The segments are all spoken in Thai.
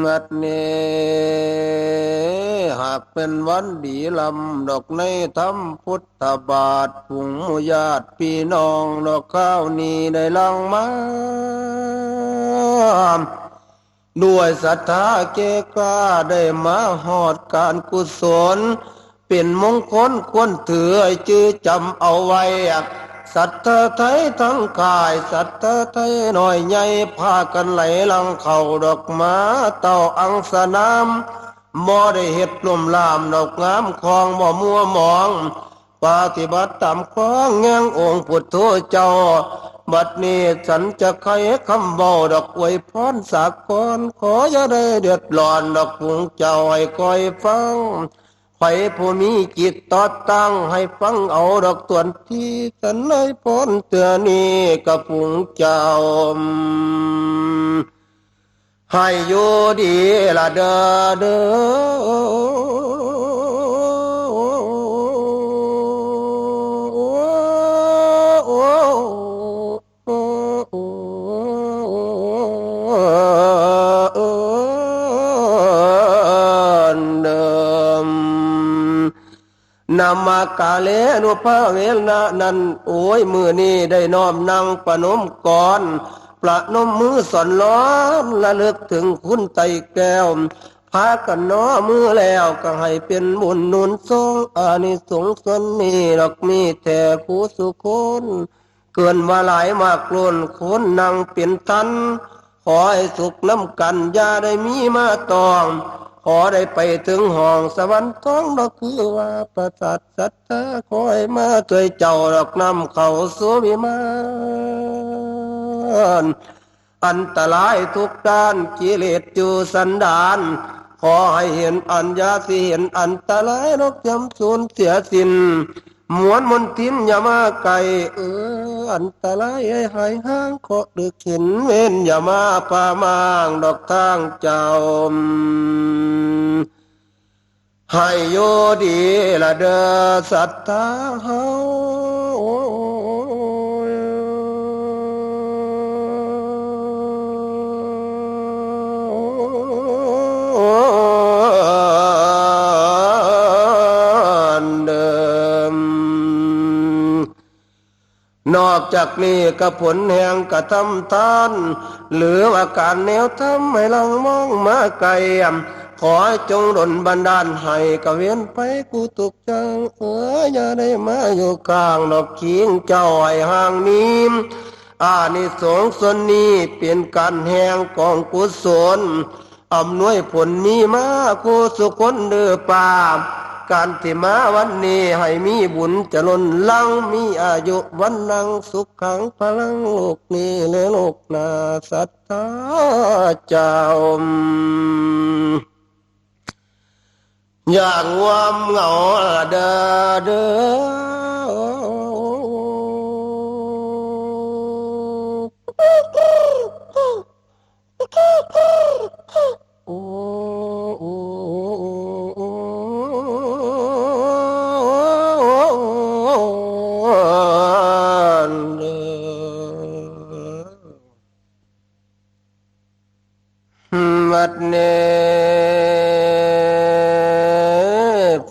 วัดนี้หากเป็นวันดีลำดอกในธรรมพุทธบาทผุงหมู่ญาติพี่น้องดอกข้าวนี้ได้ลังมาด้วยศรัทธาเกกล้าได้มาหอดการกุศลเป็นมงคลควรถือให้จื้อจำเอาไว้สัตว์ไทยทั้งกายสัตว์ไทยหน่อยใหญ่พากันไหลลังเข้าดอกมาเต่าอังสนามบ่ได้เฮ็ดปลุ่มลามดอกงามคลองบ่มัวหมองปฏิบัติตามคล้องแงงองค์พุทโธเจ้าบัดนี้ฉันจะไขคำเบาดอกอวยพรสากลขออย่าได้เดือดร้อนดอกพุงเจ้าให้คอยฟังไฟผู้มีจิตต่อตั้งให้ฟังเอาดอกส่วนที่ฉันเลยพ้นเตือนี้กับพุงเจ้าให้อยู่ดีละเด้อเด้อนามากาเลนุภาเวลนะนั้นโอ้ยมือนี้ได้น้อมนั่งประนมก่อนประนมมือสอนล้อมระลึกถึงคุณไตแก้วพากันน้อมือแล้วก็ให้เป็นบุญนุนทรงอานิสงส์ส่วนนี้ดอกมีแต่ผู้สุคนเกินว่าหลายมากล้นคนนั่งเป็นตันขอให้สุขน้ำกันอย่าได้มีมาตองขอได้ไปถึงห้องสวรรค์ท้องดอกคือว่าประสาทสัทธาขอให้มาช่วยเจ้าดอกนำเข้าสู่วิมานอันตรายทุกด้านกิเลสอยู่สันดานขอให้เห็นอัญญาสิเห็นอันตรายนกยำสูญเสียสิ้นมวลมนทินอย่ามาไกลอันตรายให้หายห่างขอดึกเห็นเว้นอย่ามาพามางดอกทางเจ้าให้อยู่ดีละเด้อสัตตาเฮานอกจากนี้ก็ผลแห่งกระทำทานหรืออาการแนวทำให้ลังมองมาไกลขอจงดลบันดาลให้กเวียนไปกูตุกจังอย่าได้มาอยู่กลางดอกเคียงเจ้าให้ห่างนี้อานิสงส์ส่วนนี้เป็นการแห่งกองกุศลอำนวยผลมีมาคู่สุคนเดือป่าการที่มาวันนี้ให้มีบุญจะล้นลังมีอายุวันนังสุขขังพลังโลกนี้และโลกหน้าสัทธาเจ้าอย่างความเหงาเด้อเด้วัดเน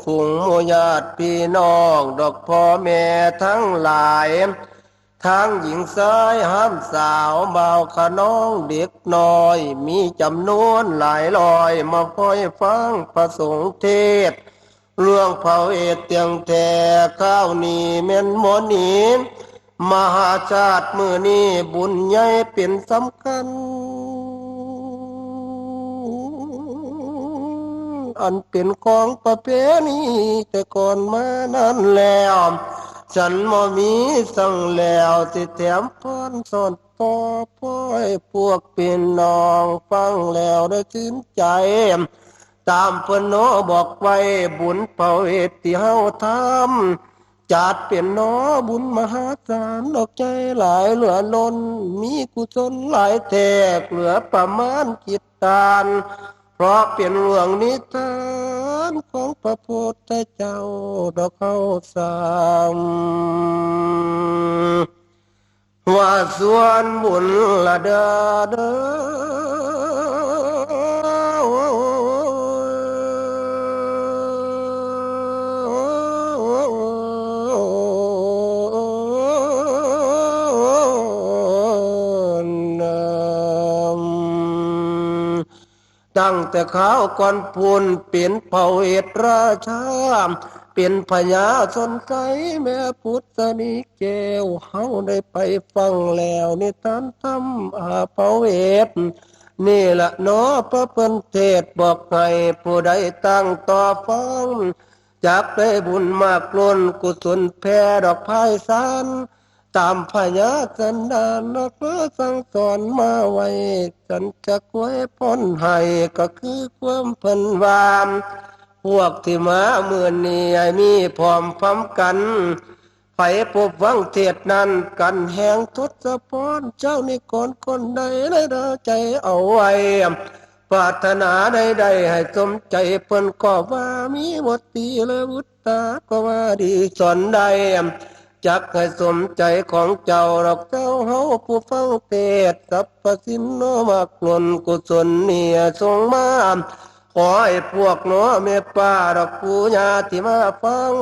ฝูงหมู่ญาติพี่น้องดอกพ่อแม่ทั้งหลายทั้งหญิงชายห้ามสาวเบาขน้องเด็กน้อยมีจำนวนหลายร้อยมาคอยฟังพระสงฆ์เทศเรื่องเผาเอตเตียงแท่ข้าวนี้เม่นหมอนีมหาชาติมือนี้บุญใหญ่เป็นสำคัญอันเป็นของประเพณีแต่ก่อนมานั้นแล้วฉันบ่มีสั่งแล้วสิแถมพรสอนต่อพ่อยพวกเป็นน้องฟังแล้วได้ชื่นใจตามเพิ่นโนบอกไว้บุญเผาเอตที่เฮาทำจัดเป็นน้อบุญมหาศาลดอกใจหลายเหลือล้นมีกุศลหลายแทกเหลือประมาณกิจตานเพราะเป็นเรื่องนิทานของพระพุทธเจ้าดอกเขาสามว่าส่วนบุญละเด้อ ตั้งแต่ข้าวก่อนพูนเปลี่ยนเผ่าเอตราชาเป็นพญาสนใจแม่พุทธนิเกวเฮาได้ไปฟังแล้วนิทานธรรมเผ่าเอตนี่ละเนาะพระเพิ่นเทศบอกให้ผู้ใดตั้งต่อฟังจากได้บุญมากล้นกุศลแผ่ดอกไผ่สานตามพญาสันดานนักสั่งสอนมาไว้ฉันจะไว้พ้นให้ก็คือความเพิ่นวามพวกที่มาเมื่อนี้ให้มีพร้อมพร้อมกันไปพบวังเทศนั้นกันแห่งทศพรเจ้านิกรคนใดได้ใจเอาไว้ปรารถนาใดๆให้สมใจเพิ่นก็ว่ามีบทตีและวุตตาก็ว่าดีสอนใดจักให้สมใจของเจ้าดอกเจ้าเฮาผู้ฟังเทศสรรพสินโนมากล้นกุศลเนี่ยทรงมาขอให้พวกหนอเมตตาดอกผู้ญาที่มาฟัง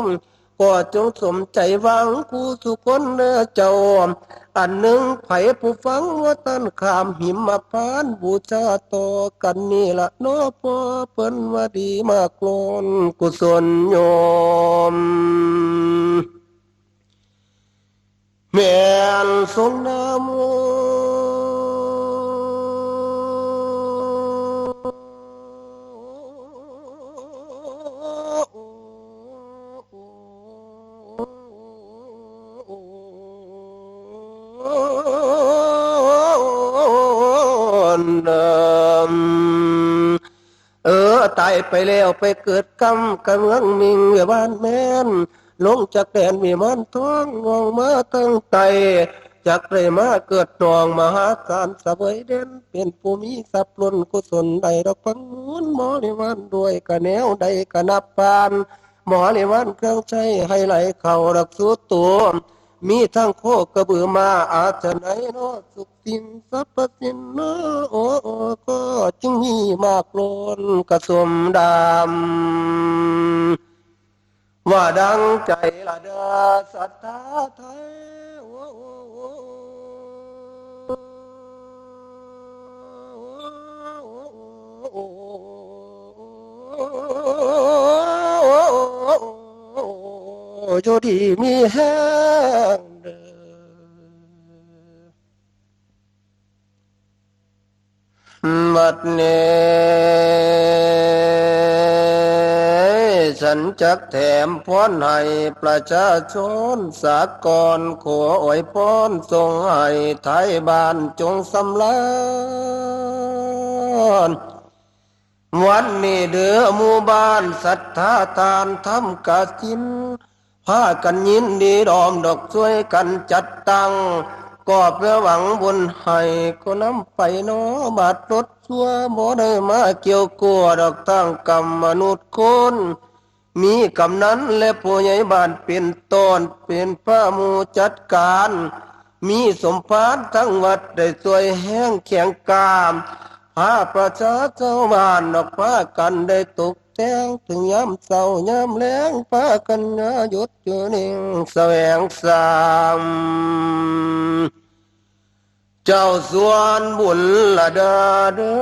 ก็จงสมใจหวังผู้สุคนเด้อเจ้าอันหนึ่งไผผู้ฟังว่าต้นขามหิมพานต์บูชาต่อกันนี่ละเนาะพอเพิ่นว่าดีมากล้นกุศลโยมแม่นทรงนามตายไปแล้วไปเกิดกรรมกันเมืองมิงเวียบ้านแม่นลงจากแดนมีมันท้องงองมาตั้งไตจากได้มาเกิดนองมหาการสเวยเด่นเป็นผู้มีทรัพย์ล้นกุศลใดดอกพังมูลหมอในวันด้วยกะแนวใดกะนับปานหมอในวันเครื่องใช้ให้ไหลเข่ารักสู้ตัวมีทั้งโคกระบือมาอาจจะไหนเนาะสุขสิ่งสรรพสิ่งเนาะโอ้ก็จึงมีมากล้นกระสมดำว่าดังใจละดาศรัทธาไทยอยู่ดีมีแห้งเด้อบัดนี้ฉันจักแถมพรให้ประชาชนสากลขออวยพรทรงให้ไทยบ้านจงสำราญวันนี้เด้อหมู่บ้านศรัทธาทานทำกฐินพากันยินดีดอมดอกช่วยกันจัดตั้งก็เพื่อหวังบุญให้ก็นำไปเนาะบาดรถชั่วบ่ได้มาเกี่ยวกัวดอกตั้งกรรมมนุษย์คนมีกำนันและผู้ใหญ่บ้านเป็นต้นเป็นพระหมู่จัดการมีสมภารทั้งวัดได้สวยแห้งแข็งกามพาประชาชาวบ้านออกพากันได้ตกแต่งถึงยามเศร้ายามแล้งพากันหยุดอยู่นิ่งแสวงสามเจ้าส่วนบุญละดาเด้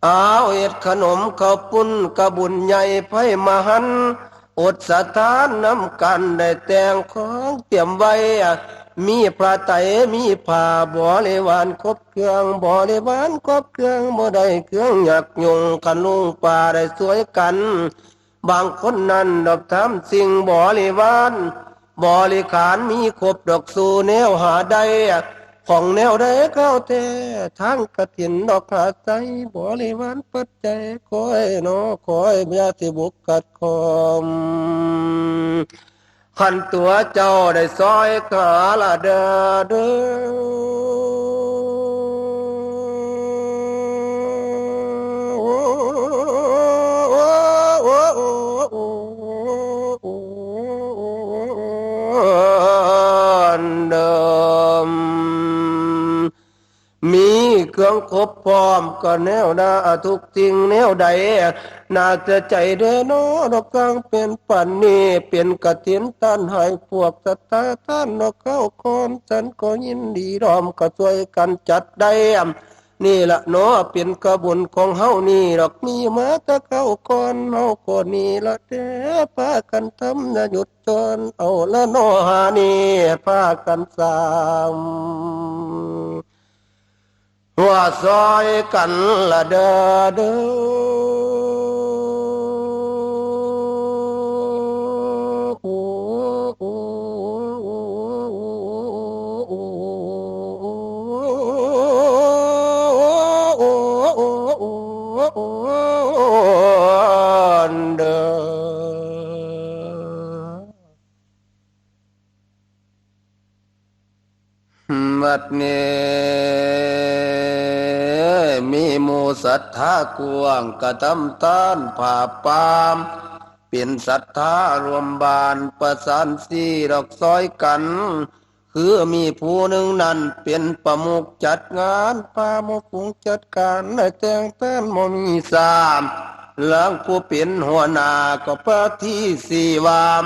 เอาเอ็ดขนมข้าวปุ้นกระบุญใหญ่ไพ่มหันอดสถานน้ำกันได้แต่งของเตรียมไว้มีพระไตรมีผ้าบริวารครบเครื่องบริวารครบเครื่องบ่ได้เครื่องหยักยงกันลุงป่าได้สวยกันบางคนนั้นดอกทำสิ่งบริวารบริขารมีครบดอกสู่แนวหาได้ของแนวใดเข้าแท้ทั้งกฐินดอกหาใจบริวารปัจจัยคอยเนาะคอยญาติบุกกัดคอมขันตัวเจ้าได้ซอยขาละเด้อเด้อเดิม เครื่องครบพร้อมก็แนวหน้าทุกสิ่งแนวใดน่าจะใจเด้อน้อดอกกลางเป็นปันนี้เป็นกฐินต้านให้พวกศรัทธาท่านดอกเข้าคอนฉันก็ยินดีรอมก็ช่วยกันจัดได้นี่ละเนาะเป็นกระบุญของเฮานี่ดอกมีมาตะเข้าก่อนเฮาก็นี่ละเด้อพากันทำอย่าหยุดจนเอาละเนาะหานี่พากันสร้างว่าซอยกันละเด้อเด้วัดนี้มีหมู่ศรัทธากวางกระทำต้านผ่าปามเป็นศรัทธารวมบานประสานสีดอกซอยกันคือมีผู้หนึ่งนั้นเป็นประมุขจัดงานปาโมกุงจัดการในแต่งตั้งมมีสามหลังผู้เป็นหัวหน้าก็พระที่สี่วาม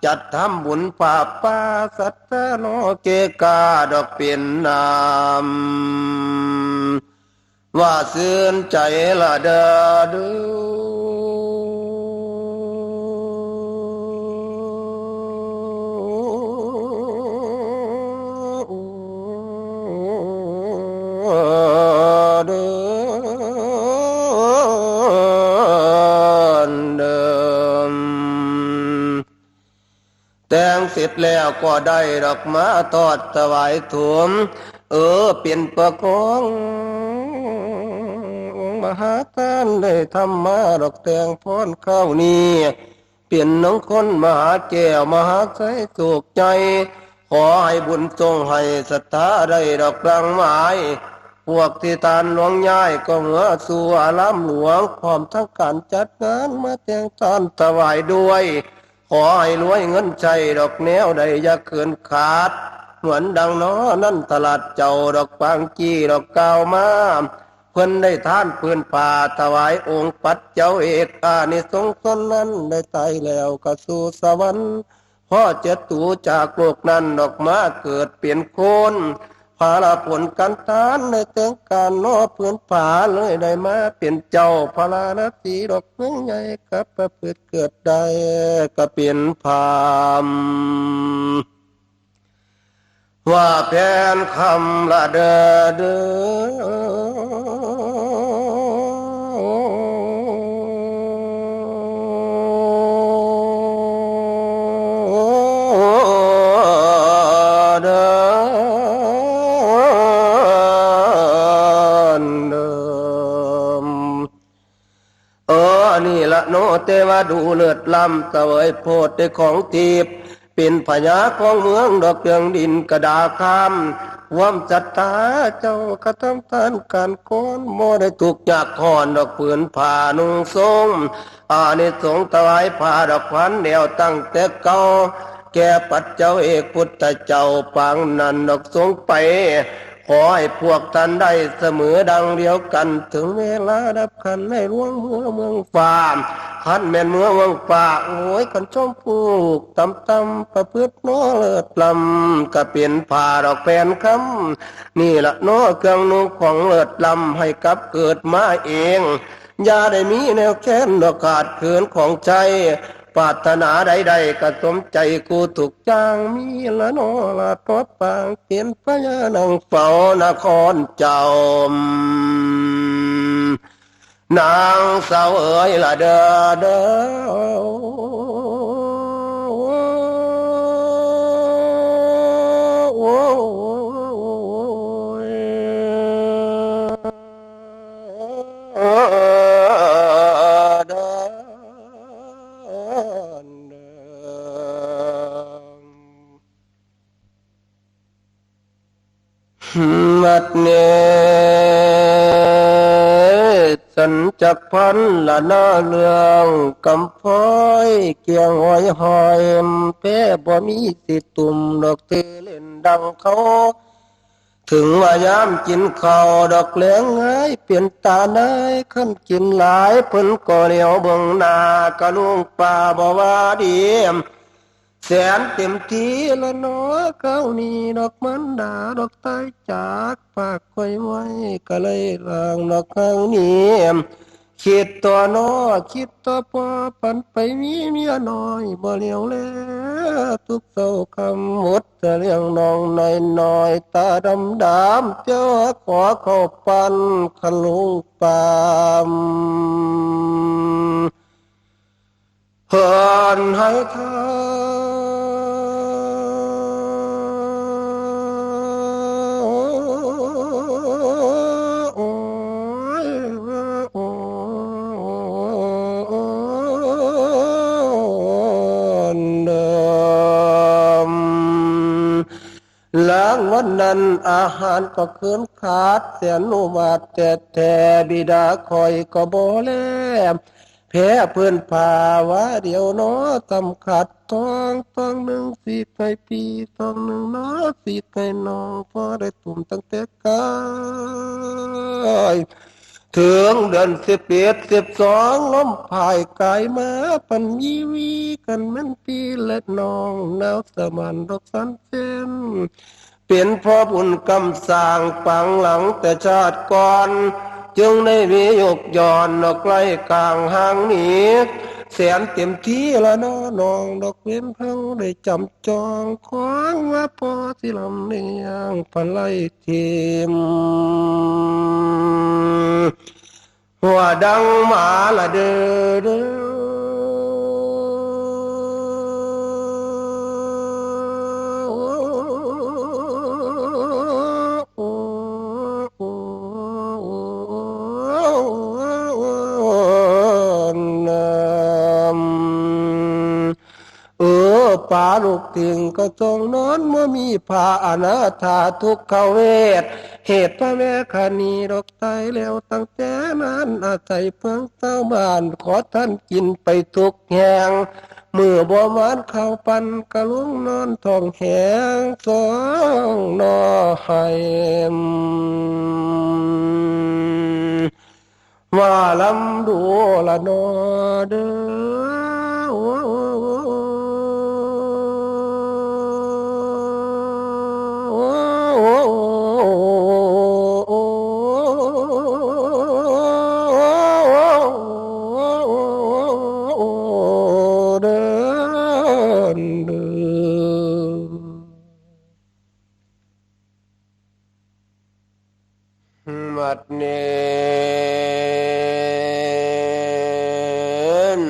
จัดทำบุญป่าป่าสัตตโนเกกาดอกเป็นนามว่าซื่นใจละเด้อดูแต่งเสร็จแล้วก็ได้ดอกไม้ทอดถวายถุมเป็นประกองมหาทานได้ทำมาดอกแต่งพรเข้านี้เปลี่ยนน้องคนมหาแก้วมหาใจสุขใจขอให้บุญทรงให้ศรัทธาได้ดอกรังไม้พวกที่ทานหลวงย้ายก็เหงือสู่อารามหลวงพร้อมทั้งการจัดงานมาแต่งทานถวายด้วยขอให้รวยเงินใจดอกแนวใดอย่าเกินขาดเหมือนดังน้อนั่นตลาดเจ้าดอกปางจี้ดอกกาวมาเพิ่นได้ท่านพื้นป่าถวายองค์ปัจเจ้าเอกอานิสงส์ส่วนนั้นได้ตายแล้วก็สู่สวรรค์พ่อเจ็ดตูจากโลกนั้นดอกมาเกิดเปลี่ยนคนภาราผลการทานในแต่งการนอพื้นป่าเลยได้มาเป็นเจ้าพระนาทีดอกเมืองใหญ่กับประพฤติเกิดได้ก็เปลี่ยนพามว่าแผนคำละเด้อเด้นี่ละโนเตวาดูเลือดลำเสวยโพธิได้ของทิพย์เป็นพญาของเมืองดอกเดืองดินกระดาคำวมจัตตาเจ้ากระทำทานการก้นโมได้ถูกยากหอนดอกผืนผ่านุ่งทรงอานิสงส์ถวายผ้าดอกพันเดียวตั้งแต่เก่าแก่ปัจเจ้าเอกพุทธเจ้าปางนันดอกทรงไปขอให้พวกท่านได้เสมอดังเดียวกันถึงเวลาดับขันให้ล่วงเมืองฟ้าขันแม่นเมืองป่าโอ้ยขันชมพูกตำประพฤติโนเลิศลำก็เปลี่ยนผ่าดอกแผ่นคำนี่ละโนเครื่องนุ่งของเลิศลำให้กับเกิดมาเองอย่าได้มีแนวแค้นดอกขาดเขินของใจปรารถนาใดๆก็สมใจกูถูกจ้างมีละโนละทอดปางเปลี่ยนพญานังเฝ้านครเจ้านางสาวเอ๋ยละเด้อเด้วัดเนสันจักพันละนาเลืองกำพ้อยเกียงหอยหอยแพ้บ่มีสิตุ่มดอกเตเล่นดังเขา ถึงว่ายามกินข้าวดอกเหลืองไงเปลี่ยนตาเนยขั้นกินหลายเพิ่นก็เหลียวเบิ่งหน้ากะลุงป่าบ่ว่าดีแสนเต็มทีละเนาะเก้านี้ดอกมันดาดอกไต้จากปากคอยไว้ก็เลยลางดอกข้างนี้คิดตัวน้อคิดตัวพอปันไปมีเมียน้อยบ่เหลียวแลทุกเศร้าคำหมดจะเลี้ยงน้องน้อยตาดำเจ้าขอเข้าปันขลุงปามเพิ่นให้เธล้างวันนั้นอาหารก็เคินขาดเสียนุบาทแต่บิดาคอยก็บ่แลแพ้เพื่อนพาวะเดียวน้อตำขัดต้องหนึ่งสีไก่ปีต้องหนึ่งน้อสีไก่น้องพอได้ตุ่มตั้งแต่กายถึงเดือน11 12ล้มพายกายมาปันยีวีกันเหมือนปีเล็ดน้องหนาวสมันดอกสันเส้นเป็นพ่อบุญกำสร้างปังหลังแต่ชาติก่อนจึงได้มียกย้อนดอกไกลกลางห้างนี้แสนเต็มที่ละน้องดอกเว้นเพิ่งได้จำจองของว่าพอสิลำเนียงพันไล่ทีมหัวดังหมาละเด้ป่าลูกติ่งก็จงนอนเมื่อมีผ้าอนาถาทุกขเวทเหตุพระแม่คณีดอกไตแล้วตั้งแต่นั้นอาศัยเพิ่งเต้าบ้านขอท่านกินไปทุกแห่งเมื่อบ่มานเข้าปันกะลุงนอนท้องแหงสองนอให้ว่าลำดูละนอเด้มัดเนน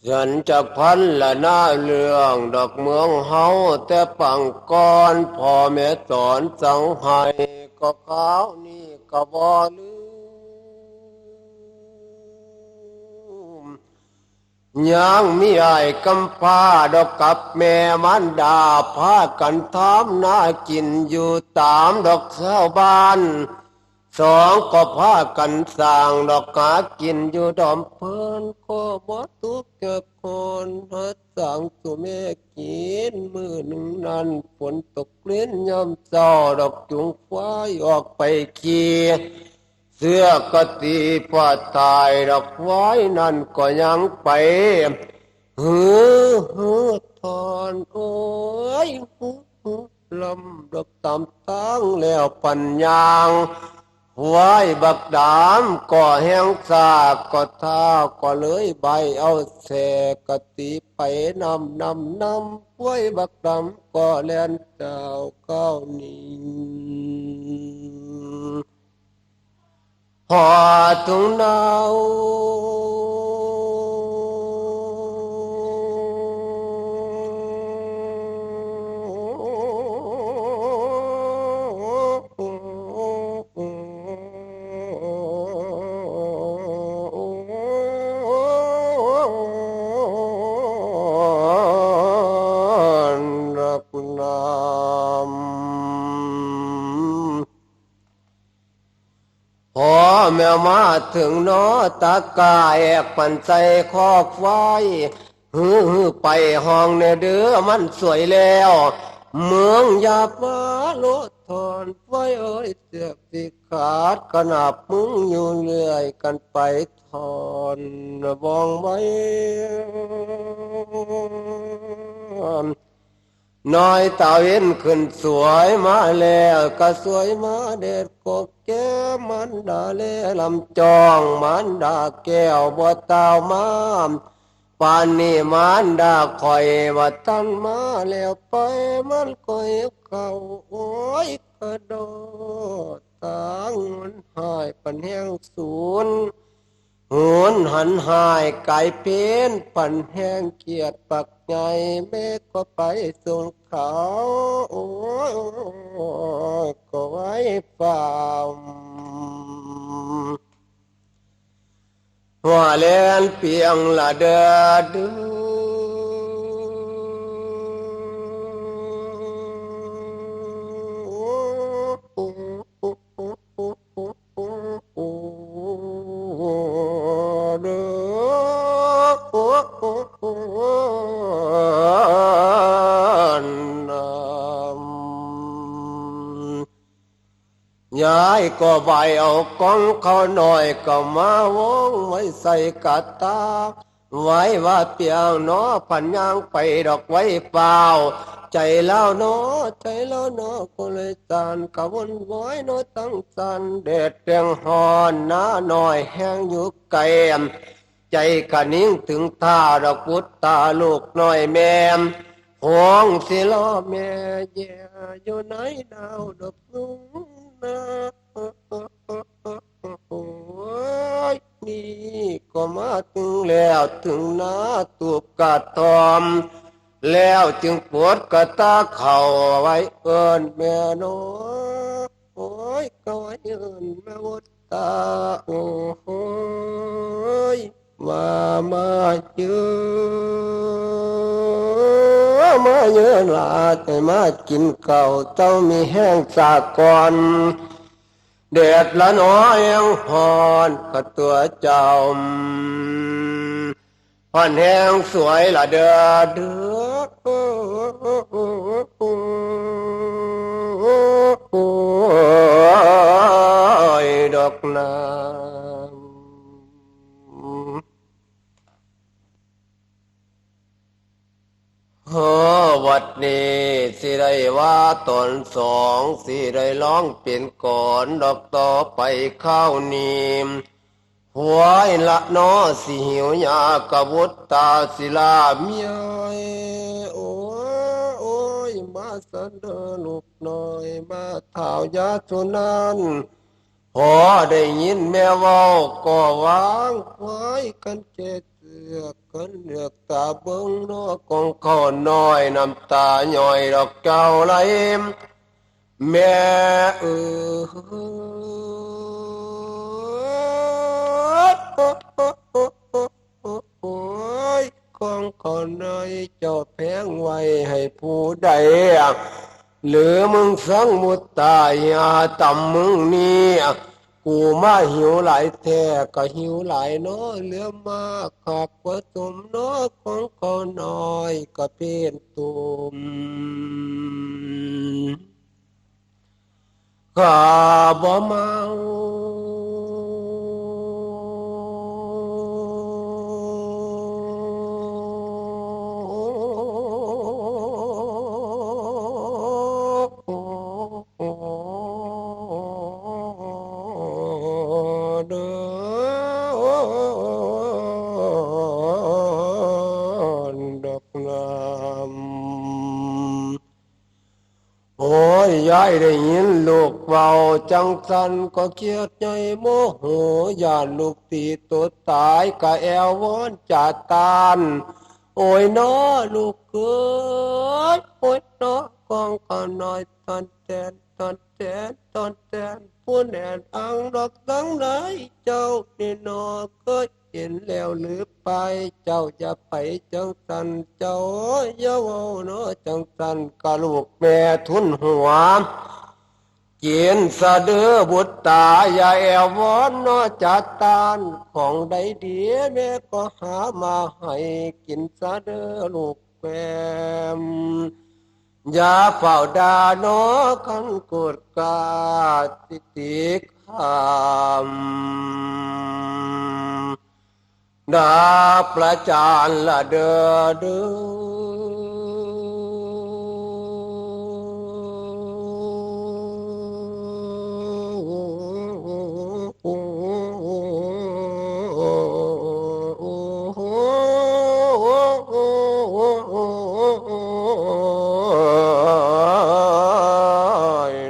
ฉันจะพันละหน้าเรื่องดอกเมืองเฮาแต่ปังก่อนพ่อแม่สอนสังให้ก็ข้าวนี่ก็บ่ลืมยังมีไอ้กำพร้าดอกกับแม่มันดาพากันทำนากินอยู่ตามดอกชาวบ้านสองก็พากันสร้างดอกหากินอยู่ดอมเพิ่นก็บ่ทุกข์จากคนหัดสร้างตัวแม่กินมื้อหนึ่งนั้นฝนตกเล่นยามเช้าดอกจุงควายออกไปขี่เสื้อกะตีผ้าตายดอกควายนั่นก็ยังไปทอนโอ้ยลำดอกตามตั้งแล้วปัญญางไว้บักดามก็แห้งซากก็ท่าก็เลยใบเอาแสกะติไปนำไว้บักดามก็แล่นเจ้าเก้านิ่งหอทุ่งนาวพอแมวมาถึงนอตากาแอกปั่นใจคอกไฟไปห้องเนี่ยเด้อมันสวยแล้วเมืองยาฟ้าโลดทอ อนไว้เอ้ยเสือกสิขาดขนาบมึงอยู่เรื่อยกันไปทอนบองไว้น้อยตาเว้นขึ้นสวยมาแล้วก็สวยมาเด็ดกบแก้มันดาเล่ลำจองมันดาแก้วบัวตาวมาปานนี้มันดาคอยว่าตันมาแล้วไปมันก็เอวเก่าโอ้ยกระโดดตางมันหายปันแห้งศูนย์หุนหันหายไก่เป็นปันแห้งเกียดปักไงแม่ก็ไปส่งเขาโอ้ยก็ไว้ฝ่ามว่าเล่นเพียงละเดือดยายก็ใบเอากองเขาหน่อยก็มาวงไว้ใส่กะตาไว้ว่าเปียงเนาะพันยางไปดอกไว้เปล่าใจแล้วเนาะใจแล้วเนาะก็เลยจานกะวนไว้เนาะตั้งจันเด็ดเตียงหอนน้าหน่อยแห้งอยู่ไกลใจกะนิ่งถึงท่าดอกพุทธาลูกน้อยแม่ห่วงสิล้อแม่แย่อยู่ไหนดาวดอกลุงนะโอ้ยนี่ก็มาถึงแล้วถึงหน้าตูบกะทอมแล้วจึงปวดกะตาเข่าไว้เอินแม่น้อยโอ้ยก็ไว้เอินแม่วดตาโอ้ยมาเจอมาเยอะลาแต่มากินเก่าเจ้ามีแห้งจากก่อนเด็ดละน้อยยังหอนกับตัวเจ้าหอนแห้งสวยละเด้อเด้อดอกนาวัดนี้สิได้ว่าตนสองสิได้ร้องเปลี่ยนก่อนดอกต่อไปข้าวนีมหัวละน้อสิหิวยากะวุตตาศิลาเมียโอ้โอ้ยมาเสนอลูกน้อยมาเท่ายาสุนันพอได้ยินแม่เว้าก็วางไว้กันเจ็ดเสือกกันเลือกตาเบิ้งน้อกองข้อน้อยน้ำตาหน่อยดอกเจ้าไหลแม่โอ้ยของข้อน้อยเจ้าแพงไว้ให้ผู้ใดหรือมึงสังมุตตายาต่ำมึงนี่กูมาหิวหลายแท้ก็หิวหลายน้อเหลือมากขับผสมน้อของเขาน้อยก็เป็นตุ่มข้าบ่เมาโอ้ยยายได้ยินลูกเบาจังสันก็เกียดใจโมโหอย่าลูกตีตัวตายกะแอววอนจัดตานโอ้ยน้อลูกเกิดโอ้ยน้อกองก็น้อยตอนแตนตอนแตนตอนแตนผู้แดดอังดอกตั้งไหนเจ้านี่นอก็เห็นแล้วหรือไปเจ้าจะไปจังสันเจ้าอย่าเว้าเนาะจังสันกะลูกแม่ทุนหัวเจียนสะเดือบุตรตาอย่าแอววอนเนาะจัดตานของใดดีแม่ก็หามาให้กินสะเดือลูกแม่ อย่าเฝ้าดาโนขันกุดกาติติคามดาประจานละเด้อเด้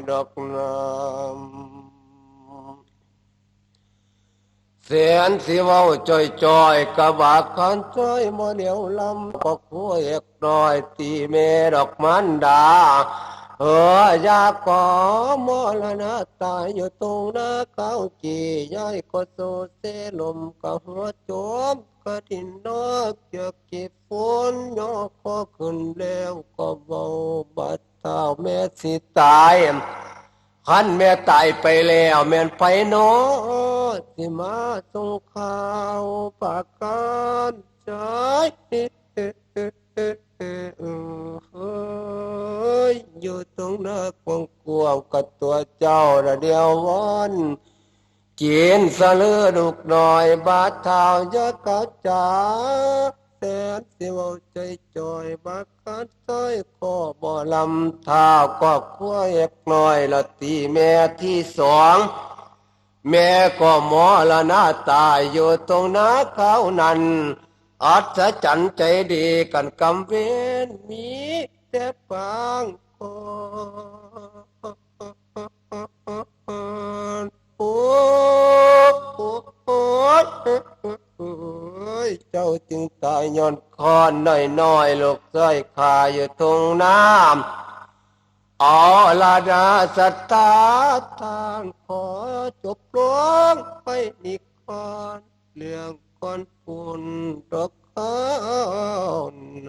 ดอกน้ำ เสียนสิเว้าจ้อยๆกะบากขันจ้อยบ่เดียวลำปอกหัวเอกน้อยตีเมดอกมันดาอยากก่อมรณะตายอยู่ตรงหน้าเขาจีย้ายก็โซเซลมกะหัวโจมกะดินนอกเกือกกีบฝนยอกคอขึ้นแล้วก็เบาบัดเท้าแม่สิตายขันแม่ตายไปแล้วแม่นไปโนสิมาส่งข่าวปากการใจเฮ้ยอยู่ตรงหน้ากวงกวงกับตัวเจ้าระเดียววันกินสะลือดุกหน่อยบาดเท้าเยอะกะจ๋าแสนสิเว้าใจจอยบาดกัดใจก็บ่ลำเท้าก็คั่วเอกน้อยละตีแม่ที่สองแม่ก็หมอละหน้าตายอยู่ตรงหน้าเขานั้นอัศจรรย์ใจดีกันกำเวนมีแต่ปางก่อนโอ้โอ้โอ้ยเจ้าจึงตายย้อนคอนน้อยๆลูกเส้ยขาอยู่ตรงน้ำอ๋อลาดาสัตตาทานขอจบลงไปอีกก่อนเรื่องก่อนฝุ่นดอกข้าว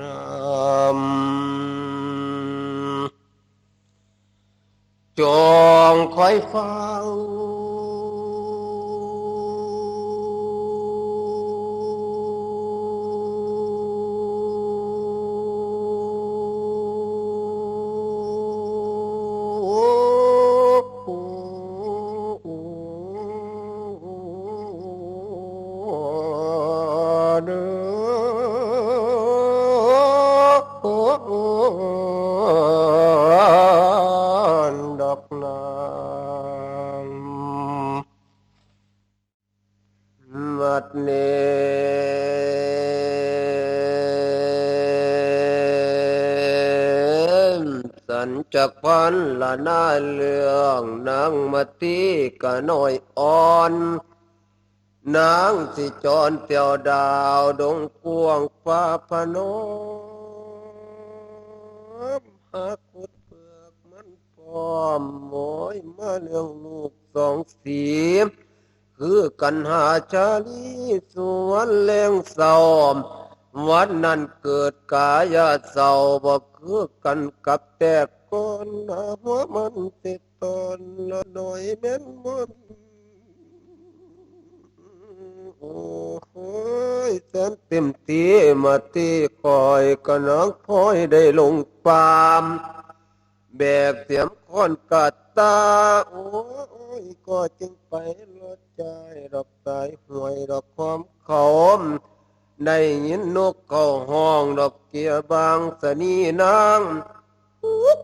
น้ำจงคอยฟังดอกน้ำบัดนี้สันจักพันละหน้าเรื่องนางมาตีกะน้อยอ่อนนางสิจรเตียวดาวดงกวงฟ้าพนมหากุดเปลือกมันพร้อมหมอยมาเรื่องลูกสองสีคือกันหาชาลีสวนเลี้ยงเศร้าวันนั้นเกิดกายาเศร้าบอกคือกันกับแต่ก่อนหัวมันติดตนละหน่อยแม่นมันโอ้โหแสนเต็มตีมาตีคอยก็นังพอยได้ลงปามแบกเสียมค้อนกัดตาโอ้ยก็จึงไปลดใจดอกสายห่วยดอกความเขาได้ยินนกเขาห้องดอกเกียบางสนีนางโอ้ย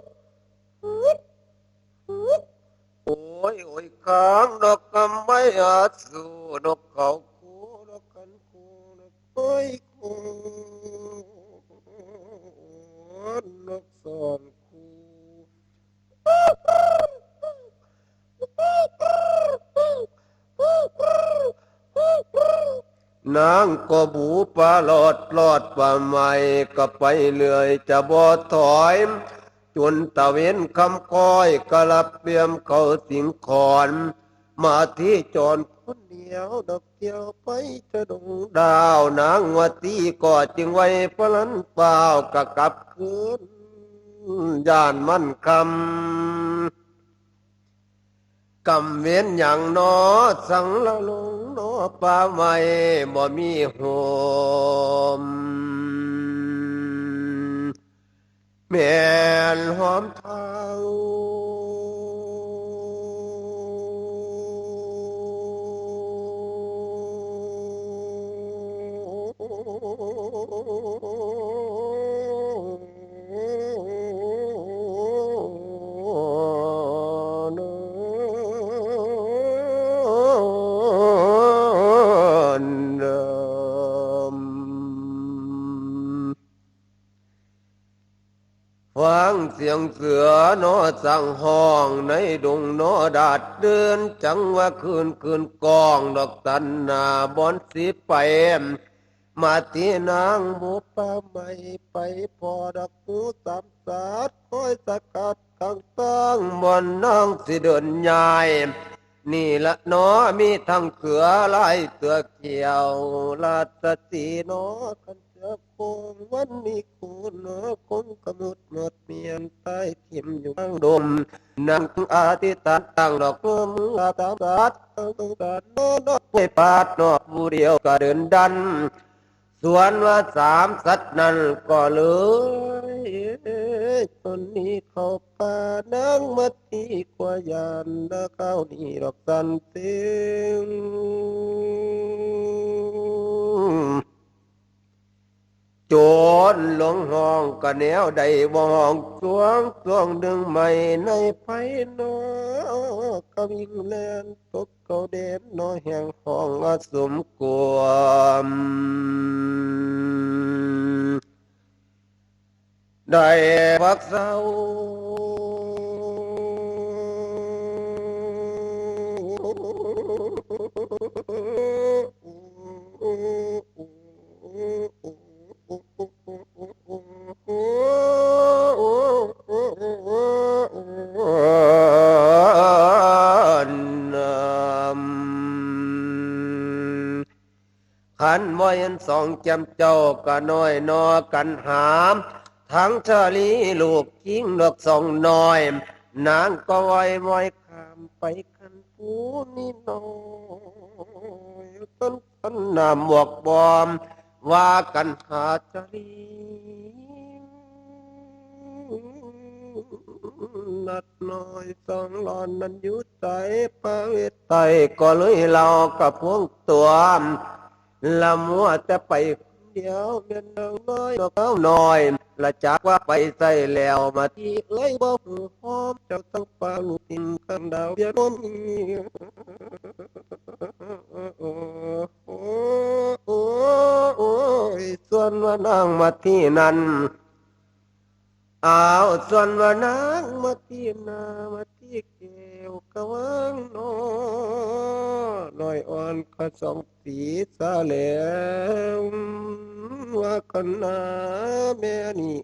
โอ้ยค้างดอกกำไม่อาจสู้ดอกเขาคูดอกกันคูดอกโอ้ยคูดอกสอนคูนางก็บูปลาหลอดป่าใหม่ก็ไปเรื่อยจะบ่ถอยจนตะเวนคำก้อยกลับเปียมเขาสิงขอนมาที่จอนคนเดียวดอกเดียวไปจะดงดาวนางวัตีก็จึงไว้พลันเปล่ากะกลับคืนย่านมันคำกำเว้นอย่างนอสังละลงนอป่าใหม่บ่มีโหม แม่นหอมทาง ฟังเสียงเสือนอสั่งห้องในดงนอดาดเดินจังว่าคืนกองดอกตันนาบอนสิไปมาที่นางบุปผาไม่ไปพอดอกหูสามสาดคอยสกัดขังตั้งบอนนางสิเดินใหญ่นี่ละนอมีทั้งเขือลายเสือเขียวลาดสีนอกันเสือโคงวันนี้คูนอคงกำหนดหมดเมียนใต้ทิมอยู่ข้างดมนั่งอาทิตย์ตั้งดอกมือตามสัตว์ตั้งสัตว์นอกไม่ปาดนอกผู้เดียวก็เดินดันส่วนว่าสามสัตว์นั้นก็เลยคนนี้เขาป่านังมัดที่กว่ายานแล้วเข้านี่ดอกสันเต็งโจรหลงห้องกะแนวใดบ่ห้องสวงดึงไม่ในไผนอกะวิ่งแลนตกเขาเด่นนอแห่งห้องอสมกวมได้พักเศร้าขันบ่เห็นสองจำเจ้าก็น้อยนอกันหามทั้งชาลีลูกยิงดอกสองน้อยนางก็ไว้ไว้ข้ามไปกันผู้นี้น้อยต้นนำบอกบอมว่ากันหาชาลีนัดน้อยสองหลอนนั้นอยู่ใจปาเวทไตก็เลยเล่ากับพวกตัวละมัวจะไปเดียวเงินน้อยก็เขาน้อยละจากว่าไปใส่แล้วมาที่เอ้ยบ่หูหอมเจ้าต้องปาลูกติงกันดาวเบียนมโอ้ยส่วนว่านางมาที่นั้นเอาส่วนว่านางมาที่นามาที่เกวกะวังนอน้อยอ่อนก็สองสีสาแล้วว่ากันนาแม่นี่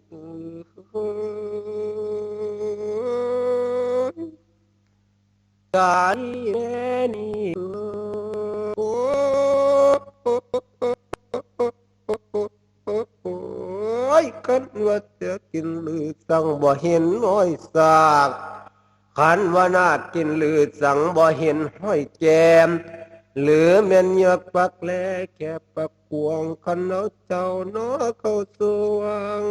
กายแม่นี่โอ้ยกันว่าจะกินหรือสั่งบ่เห็นน้อยสากขันว่านาดกินหรือสั่งบ่เห็นห้อยแจมหรือแม่นยกปักแลแค่ปักกวงขันเอาเจ้าน้อเข้าสวง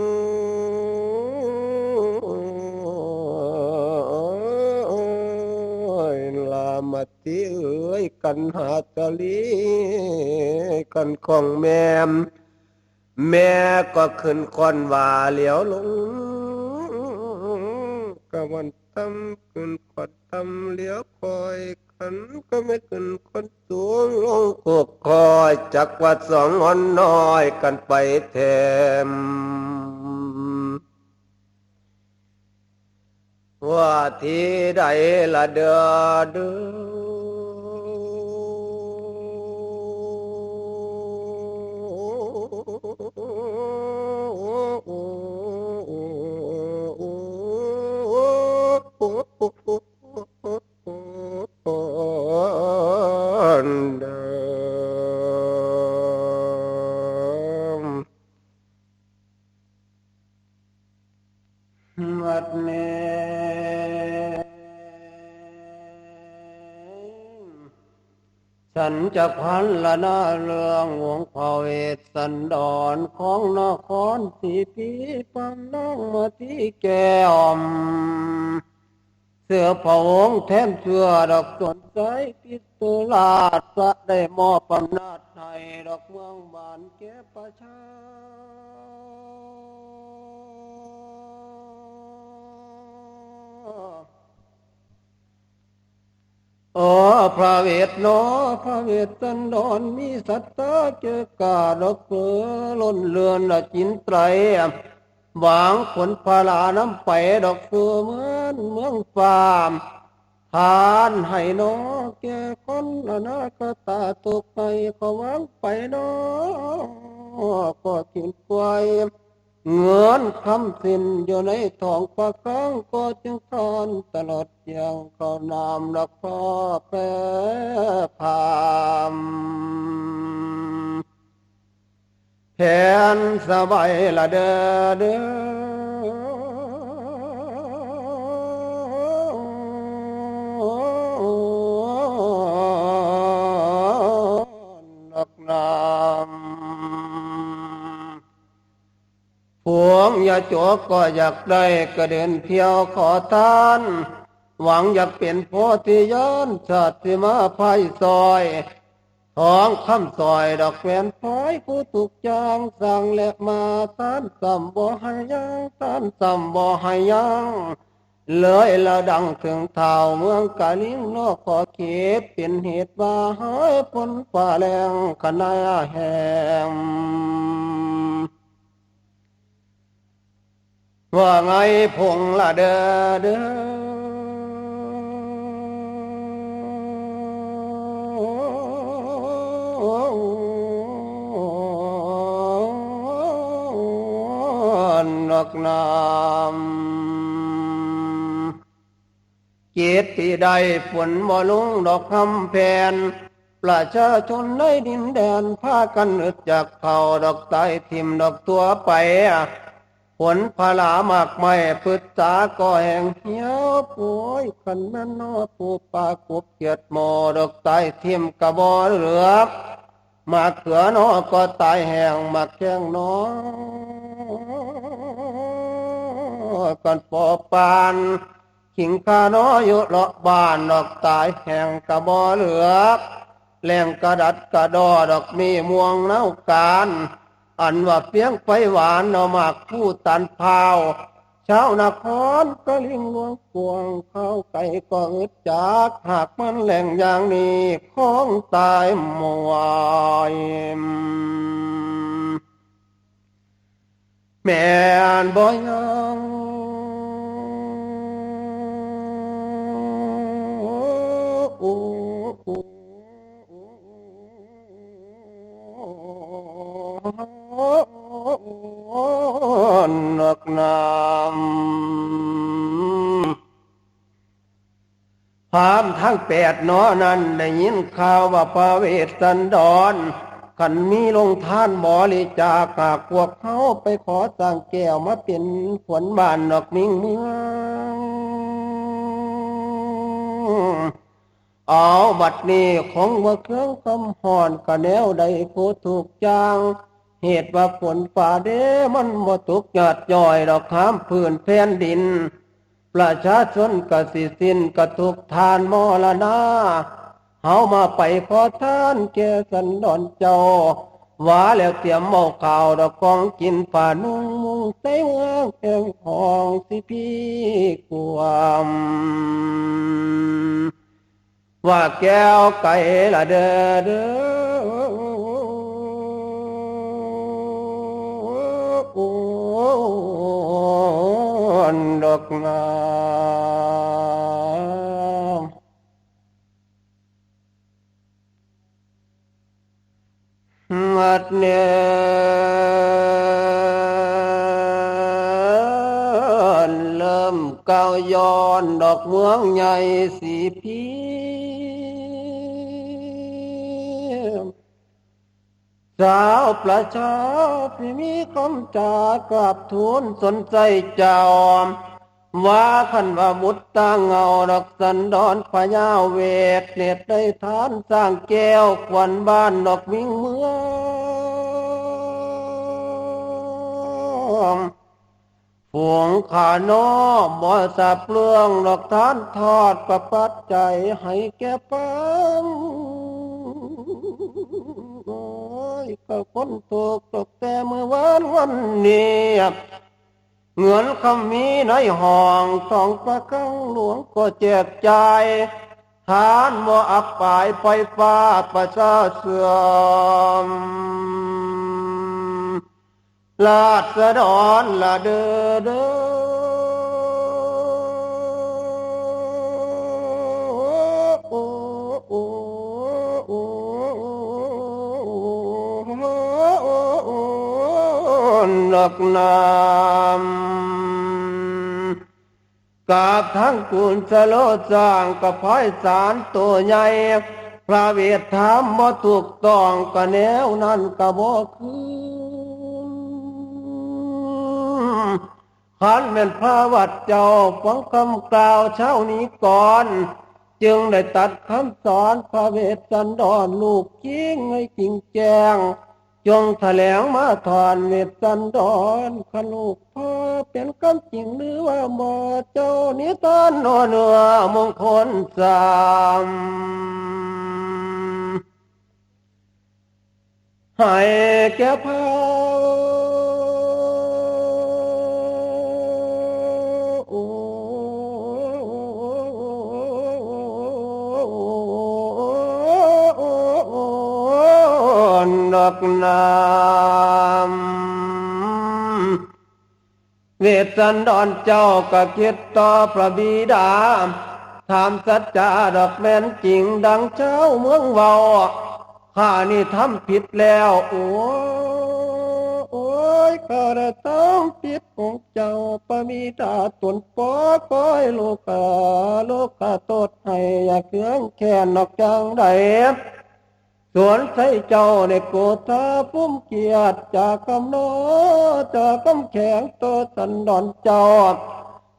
ลามาติเอ้ยกันหาตะลีกันของแม่มแม่ก็ขึ้นคอนว่าเหลียวลงกะวันตำขึ้นขอดตำเหลียวคอยขันก็ไม่ขึ้นคนสูงลงโคกคอยจักว่าสองอ่อนน้อยกันไปแถมว่าที่ใดละเด้อเด้อวัดเน ฉันจะพันละนาเรื่องวงพระเวสสันดรของนครสีพีปังน้องมาที่แก้มเสื้อผ้าวงแทนเสื้อดอกสนใจพิศลาดพระได้มอบอำนาจให้ดอกเมืองบานแก่ประชาพระเวทโนพระเวสสันดรมีสัตตาเจอกาดอกเสือล้นเลือนจินไตรหวางผลพาลาน้ำไปดอกเสือเหมือนเมืองฟามทานให้นอแก่คนอนาคตาตกไปก็วางไปนอก็กินไว้เงินคำสิ้นอยู่ในท้องปากกังก็จึงทอนตลอดอย่างเขานามรักพ่อแปรพามแผนสบายละเด้อเด้อนักนามพวงอย่าจกก็อยากได้ก็เดินเที่ยวขอทานหวังอยากเป็นโพธิญาณชาติมาภัยซอยทองคำซอยดอกแหวนพลอยผู้ถูกจางสั่งและมาตานซ้ำบ่ให้ยังตานซ้ำบ่ให้ยังเลยละดังถึงเท่าเมืองกาลิงนอกขอเขตเป็นเหตุว่าหายฝนฟ้าแรงขณะแห่งว่าไงพงละเด้อเด้อนกนามเกียรติใดฝนบ่ลุงดอกคำแผ่นประชาชนในดินแดนพากันอึดจากเขาดอกไต้ทิมดอกตัวไปผลพลามากไม่พึษษาก็แห่งเหี่ยวป่วยขันนั้นนอปูปากบเกียดหมอดอกไต้ทิมกระบอเหลือมาเขือนอก็ตายแห้งมาแข้งนอก่อนปอปานขิงคานออยู่เลาะบ้านดอกตายแห้งกระบอเหลือแหลงกระดัดกระดอดอกมีม่วงเน่าการอันว่าเพียงไฟหวานเอามากผู้ตันพาวชาวนครก็ลิงลวงกวงเข้าไก่ก็อึดจากหากมันแหล่งอย่างนี้ของตายมวยแม่นบ่ยังนักนามพามทั้ง8นอนั้นได้ยินข่าวว่าพระเวสสันดรกันมีลงทานบริจาคพวกเขาไปขอสร้างแก้วมาเป็นขวัญบ้านนอกนิ่งเมืองเอาบัดนี้ของว่าเครื่องคำหอนกะแนวใดผู้ถูกจางเหตุว่าฝนฝ่าเดมันบ่ตกหยาดย่อยดอกข้ามพื้นแผ่นดินประชาชนกสิสิ้นกระทุกทานมรณะเฮามาไปขอทานแก่สันดอนเจ้าว่าแล้วเตรียมเมาข่าวดอกกองกินฝ่านุ่งมุงใส่เมืองแห่งของสิพี่กวมว่าแก้วไก่ละเด้อเด้อดอกนามัดเนเริ่มก้าวย้อนดอกเมืองใหญ่สีพีสาวประชาที่มีคำจากราบทูลสนใจเจ้า ว่าขันว่าบุตรตาเงาดอกสันดอนพญาเวทเนตรได้ทานสร้างแก้วควันบ้านดอกวิ่งเมืองฝวงขาน้อบ่สับเรื่องดอกทานทอดประปัดใจให้แก่ปังโอ้ยก็คนตกตกแต่เมื่อวันนี้เงินคำมีในห้องสองประคังหลวงก็แจกจ่ายทานบ่อับปายไฟฟ้าประชาเสื่อมลาดสะดอนละเด้อเด้อนกนามกาบทั้งกุลสโลสร้างกับพายสารตัวใหญ่พระเวทถามบ่ถูกต้องก็แนวนั้นก็บ่คือขันเป็นพระวัดเจ้าฟังคำกล่าวเช้านี้ก่อนจึงได้ตัดคำสอนพระเวทสันดรลูกจริงให้จริงแจ้งจงแถลงมาถอนเวทสันดรขลูกพ่อเป็นคำจริงหรือว่าบ่เจ้านิทานนอเนื้อมงคลสามให้แก่พานกนามเวทสันดรเจ้าก็คิดต่อพระบิดาถามสัจจาดอกแม่นจริงดังเจ้าเมืองเว้าข้านี่ทำผิดแล้วโอ้ยข้าได้ทำผิดของเจ้าพระบิดาตนปอคอยโลกาโทษให้อย่าเคืองแค้นนอกจังใดส่วนใส่เจ้าในโกธาพุ่มเกียรติจากคำโนจากคำแข็งตัวสันดอนเจ้า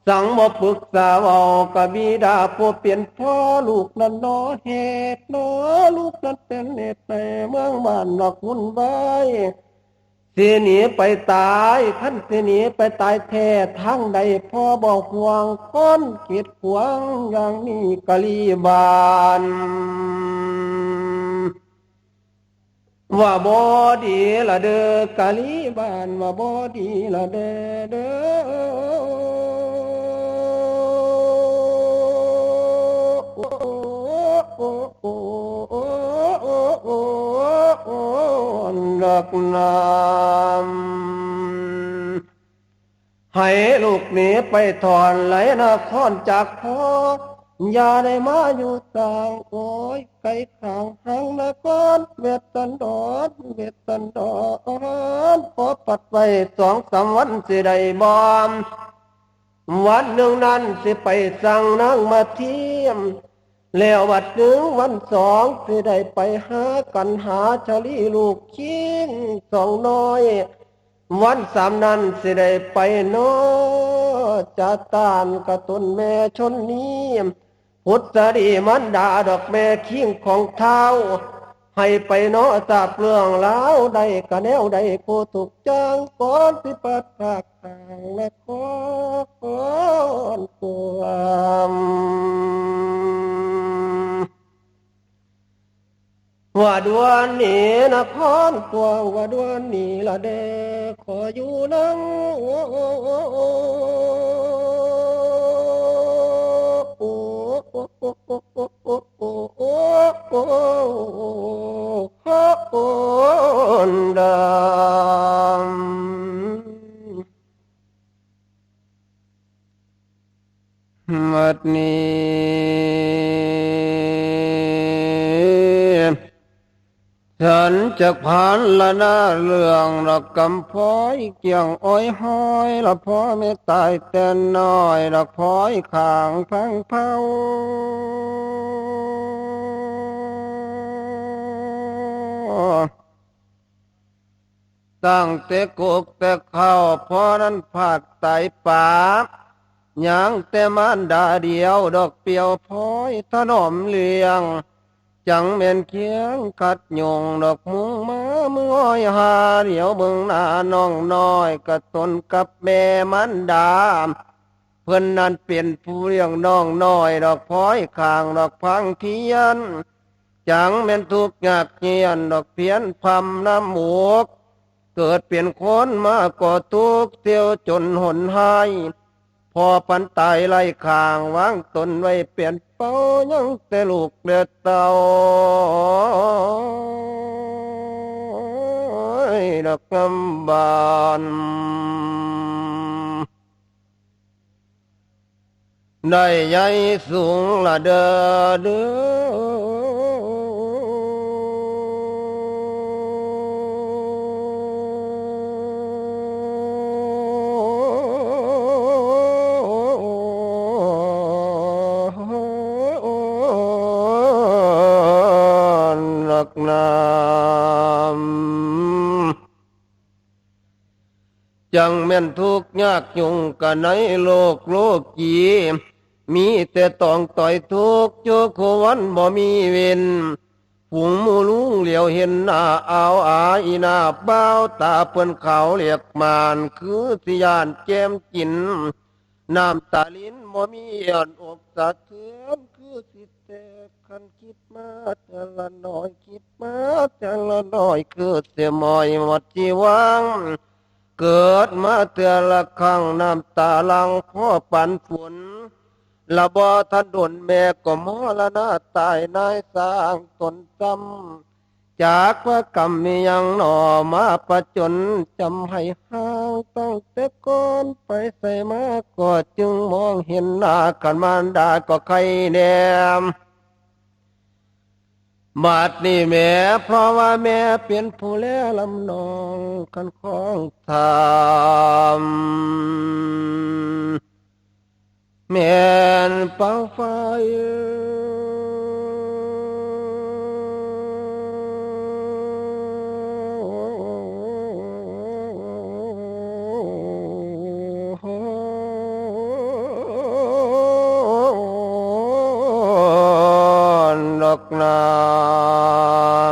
สั่งบ่ปรึกษาเอากบิดาผู้เปลี่ยนพ่อลูกนั้นนอเหตุนอลูกนั้นเป็นเหตุในเมืองบ้านนอกวุ่นวายสิหนีไปตายขั้นสิหนีไปตายแท้ทั้งใดพ่อบอกห่วงคนกีดขวางอย่างนี้กะลีบานว่าบ่ดีละเด้อกะลีบานว่าบ่ดีละเด้อเด้อรักนามให้ลูกหนีไปถอนไหลนครจากพ่ออย่าได้มาอยู่ต่างโอ้ยไกลข้างทางนครเวทสันดรขอปัดไป2-3 วันสิได้บ่วันหนึ่งนั้นสิไปสั่งนางมาเทียมแล้ววันหนึ่งวัน2สิได้ไปหากันหาชลีลูกคิง2น้อยวัน3นั้นสิได้ไปโนจะตานกระตุนแม่ชนนี้พุทธดีมันดาดอกแม่คิงของเท้าให้ไปโนทราบเรื่องแล้วได้กะแนวได้โคตุกจังก่อนสิปัดภาคทางและขอนความว่าดวนนี้นครกวางว่าดวนนี้ละเดขออยู่นังคนดำมัดนี้ฉันจะผ่านละนาเรื่องละกำพ้อยเกี่ยงอ้อยห้อยละพ่อไม่ตายแต่น้อยละพ้อยข้างพังเผาตั้งแต่กกแต่ข้าวพอนั้นผาดไตปาก ยังแต่มารดาเดียวดอกเปียวพ้อยถนอมเลี้ยงจังแม่นเคียงขัดยงดอกมุงมาเมื่อยหาเดียวเบิ่งหน้าน้องน้อยกะตนกับแม่มันดาเพิ่นนั้นเป็นผู้เลี้ยงน้องน้อยดอกพ้อยข้างดอกพังเทียนจังแม่นทุกข์ยากเยียนดอกเพียนพำน้ำหมูกเกิดเป็นคนมาก่อทุกข์เที่ยวจนหนหายพอปันตายไล่ข้างวางตนไว้เปลี่ยนเป้ายังแต่ลูกเลือเต่าดอกกำบานได้ใหญ่สูงละเด้อเด้อรักนามจังแม่นทุกข์ยากยุ่งกันในโลกกีมีแต่ต้องต่อยทุกข์โยโควันบ่มีเว้นฝูงหมูลุงเหลียวเห็นหน้าเอาอาอีหน้าเบ้าตาเปิ้นเขาเรียกมานคือสิยานแก้มกินน้ำตาลิ้นบ่มีอ่อนอกสะเทือนคือสิแตกคันคิดมาแต่ละน้อยคิดมาแต่ละน้อยคือเสียมอยหมดจีวังเกิดมาเตือละครั้งน้ำตาลังพ่อปันฝนละบ่ทันดนแม่ก็มรณะตายนายสร้างตนจำจากว่ากรรมมียังหน่อมาประจนจำให้ห่างตั้งแต่ก่อนไปใส่มาก็จึงมองเห็นหน้ากันมารดาก็ใครแนมบาดนี้แม่เพราะว่าแม่เป็นผู้แลลำนองกันของธรรมแม่นเป้าไฟดอกน้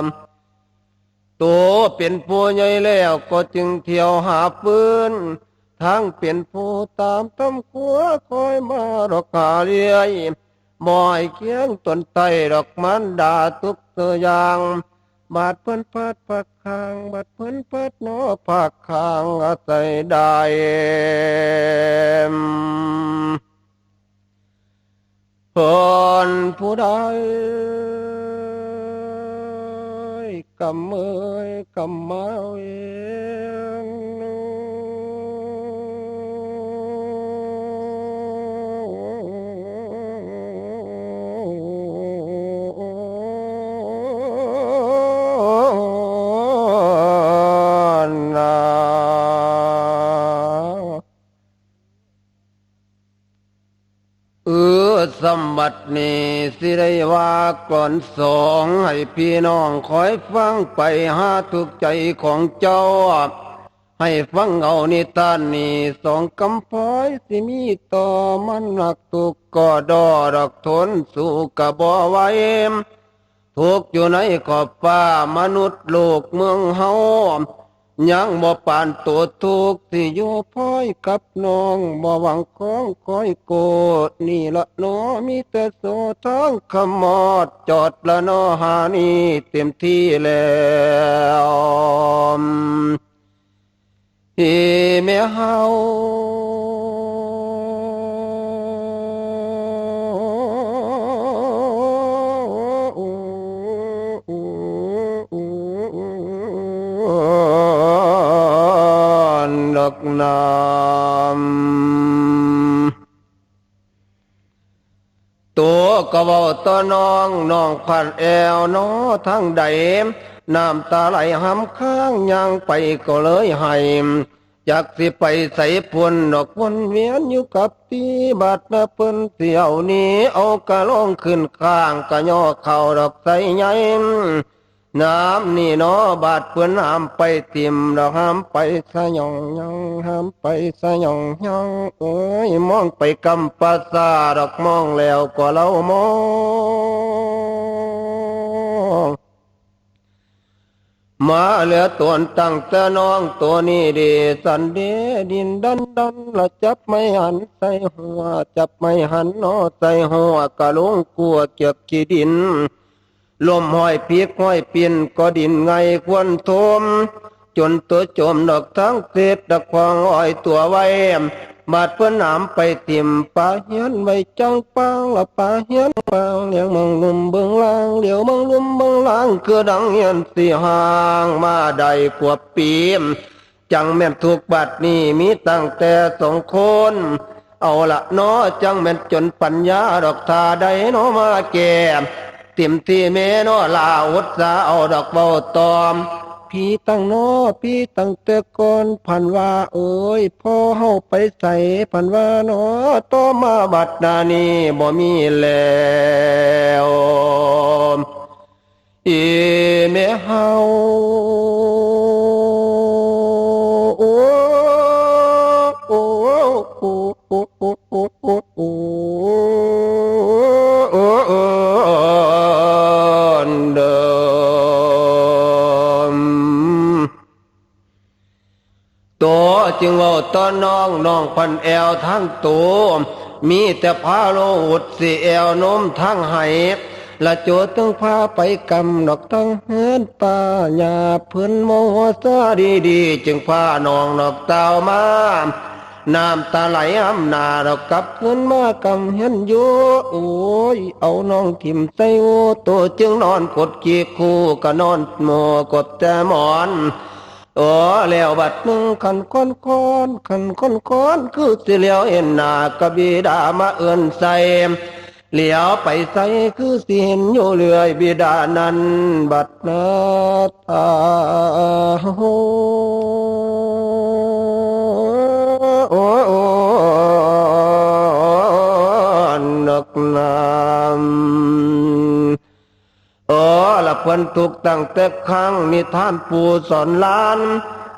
ำตัวเป็นผู้ใหญ่แล้วก็จึงเที่ยวหาปืนทั้งเป็นผู้ตามตำขัวคอยมาดอกหาเลี้ยมอยเคียงต้นไต้ดอกมันดาทุกตัวอย่างบาดเพิ่นพัดผักคางบาดเพิ่นพัดนอผักคางอาศัยได้คนผู้ใดกำเอ่ยกำมาเองสมบัตินี้สิได้ว่าก่อนสองให้พี่น้องคอยฟังไปหาทุกใจของเจ้าให้ฟังเอานิทานนี้สองกำพร้อยสิมีต่อมันหนักทุกก็ดอดอกทนสู้กะบ่ไหวทุกอยู่ในขอบฟ้ามนุษย์โลกเมืองเฮายังบ่ปานตัวทุกที่อยู่พ้อยกับน้องบ่หวังของคอยโกดนี่ละน้อมีแต่โซทั้งขมอดจอดละน้อหานี่เต็มที่แล้วแม่เฮาดอกน้ำตัวก็เว้าต่อน้องน้องผ่านแอวน้อทั้งใดน้ำตาไหลหำข้างยังไปก็เลยให้จากสิไปใส่พวนดอกวนเวียนอยู่กับที่บาดนาเพิ่นเที่ยวนี้เอากะลงขึ้นข้างกะย่อเข่าดอกใส่ใหญ่ น้ำนี่เนาะบาดเพื่อนห้ามไปติ่มดอกห้ามไปสะยองยองห้ามไปสะยองยองเอ้ยมองไปกำปาสาดอกมองแล้วก็เรามองมาเหลือตัวตั้งแต่น้องตัวนี้ดีสันเดดินดันดันละจับไม่หันใส่หัวจับไม่หันนอใส่หัวกะลงกลัวเก็บขี้ดินลมห้อยพีกห้อยปีนก็ดินไงควรทมจนตัวจมดอกทั้งเศษดอกควางอ้อยตัวไว้บาดเพื่อนหนามไปติ่มป่าเฮียนไว้จังปังละป่าเฮียนปังเลี้ยงมังลุมเบื้องล่างเลี้ยวมังลุมเบื้องล่างคือดังเฮียนสีห่างมาได้กว่าปีจังแม่นถูกบาดนี้มีตั้งแต่2 คนเอาละน้อจังแม่นจนปัญญาดอกทาได้น้อมาแก่ติ่มที่เมน้อลาอุตสาเอาดอกเบาตอมพี่ตั้งน้อพี่ตั้งแต่ก่อนพันว่าเอ้ยพ่อเฮาไปใส่พันว่าน้อต่อมาบัดนานี้บ่มีแล้วอีแม่เฮาโอ้โอ้โอ้โอ้โอ้โอ้โอ้โอ้โอ้เดิมตัวจึงว่าต้นน้องพันแอวทั้งตัวมีแต่พาโลอุดสิแอวนมทั้งไหละโจต้องพาไปกำดอกตั้งเฮือนป่าหญ้าเพื่อนโมโหซาดีจึงพาน้องดอกเต้ามาน้ำตาไหลอ้ำหน้าดอกกลับขึ้นมากำเห็นอยู่โอ้ยเอาน้องทิ่มใส่โอตัวจึงนอนกดขี้คู่ก็นอนโมกดแต่หมอนโอ้แล้วบัดหนึ่งขันค้อนคือสิเหลียวเห็นหน้ากบิดามาเอื้อนใส่เหลียวไปใส่คือสิเห็นอยู่เรื่อยบิดานั้นบัดนาตาโอ้โอ้นักนำละเพิ่นถูกตั้งแต่ครั้งนิทานปู่สอนล้าน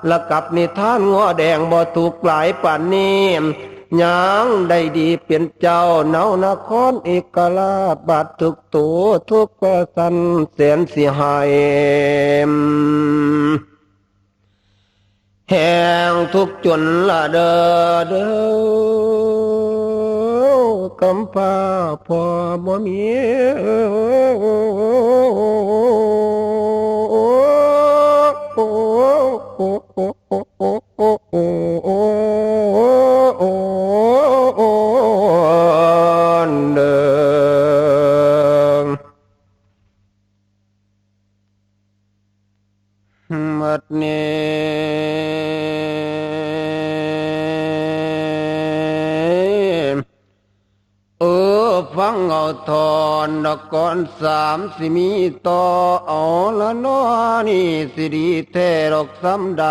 ละกับนิทานงัวแดงบ่ถูกหลายป่านนี้ยังได้ดีเป็นเจ้าเนานครเอกราชบาดทุกตัวทุกประสันแสนสิหายแห่งทุกจนละเด้อกำพร้าพ่อบ่มีมัดนี้ฟังเอาทอนดอกก้อน3สิมีต่อเอาละน้อนี่สิดีแท้ดอกซ้ำใด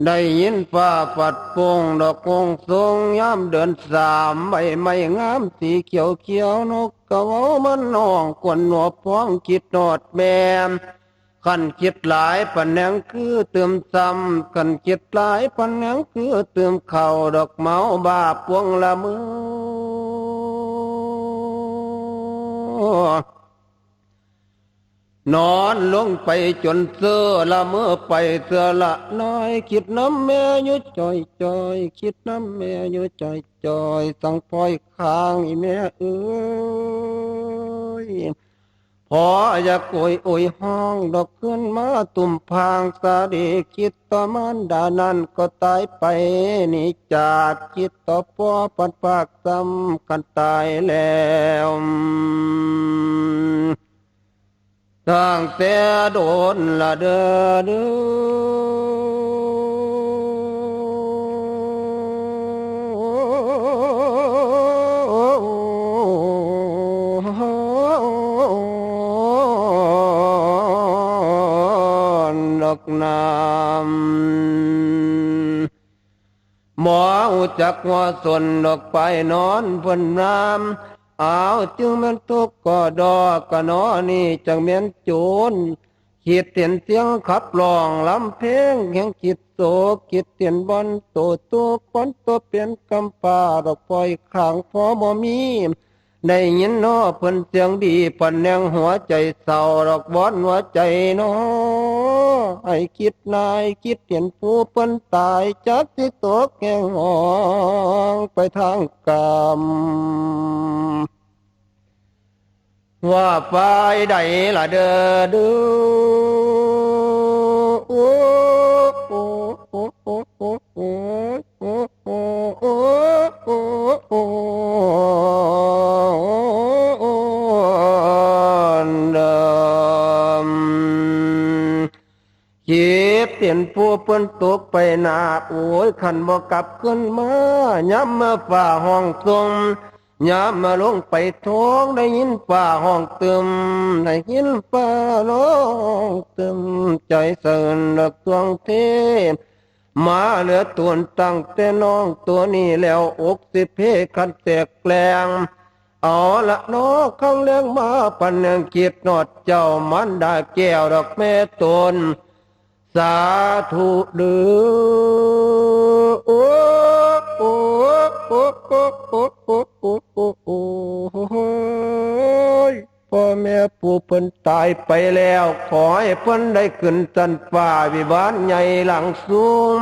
ได้ยินฟ้าปัดโป่งดอกคงทรงย้ำเดิน3ใบไม้งามสีเขียวนกกะเว้ามันน้องกวนหัวพ้องคิดนอดแม่ขันคิดหลายปันแหงคือเติมซ้ำขันคิดหลายปันแหงคือเติมเข่าดอกเมาบาปวงละมือนอนลงไปจนเสื้อละเมื่อไปเสื้อละน้อยคิดน้ำแม่อยู่จอยคิดน้ำแม่อยู่จอยสั่งปล่อยข้างอีแม่เอ้ยพออยากโอยห้องดอกขึ้นมาตุ่มพางสาดีคิดต่อมันดานั้นก็ตายไปนี่จากคิดต่อพ่อปัดปากซ้ำกันตายแล้วตั้งแต่โดนละเด้อนกน้ำหมออุจักหัวสนดอกไปนอนบนน้ำเอาจึงแม่นทุกข์ก็ดอกก็นอนี่จังแม่นโจร ขีดเตียนเสียงขับร้องลำเพลงแห่งจิตโศกขีดเตียนบอลโตตัวปอนตัวเปลี่ยนกำปาดอกปล่อยข้างพอบ่มีได้ยินน้อเพิ่นเสียงดีปันแนงหัวใจเศร้าดอกบอนหัวใจน้อให้คิดนายคิดเปลี่ยนผู้เพิ่นตายจักสิตกแห่งหองไปทางกรรมว่าไปใดละเด้อดูโอ้โอ้โอ้โอ้โอ้โอ้โอ้โอ้โอ้โอ้โอ้ดคิดเปลี่ยนผู้เปิ้นตกไปนาโอ้ยขันบ่กลับขึ้นมาย้ำมาฝ่าห้องทรงยามมาลงไปท้องได้ยินป่าห้องตึมได้ยินป่าร้องตึมใจเสื่นดักตวงเทพมาเหลือตัวตั้งแต่น้องตัวนี้แล้วอกสิเพคันแตกแกลงเอาละน้องข้างเลี้ยงมาปันยังคิดนอดเจ้ามันดาแก้วดอกแม่ตนสาธุเดือโอ้โอ้โอ้โอ้โอ้โอ้โอ้โอ้โอ้ยพ่อแม่ผู้เพิ่นตายไปแล้วขอให้เพิ่นได้ขึ้นสันฟ้าวิบานใหญ่หลังสูง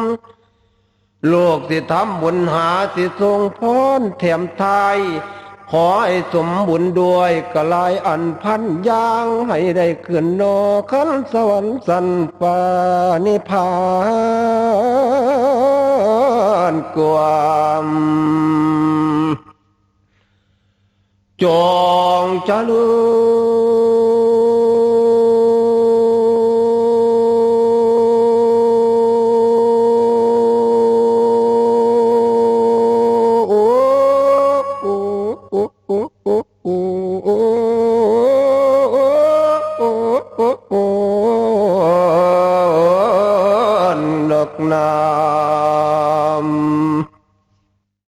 โลกสิทำบุญหาสิทรงพรแถมไทยขอให้สมบุญด้วยกลายอันพันยางให้ได้ขึ้นนอขันสวรรค์สันฟ้านิพพานกวามจงเจริญ นกนาม น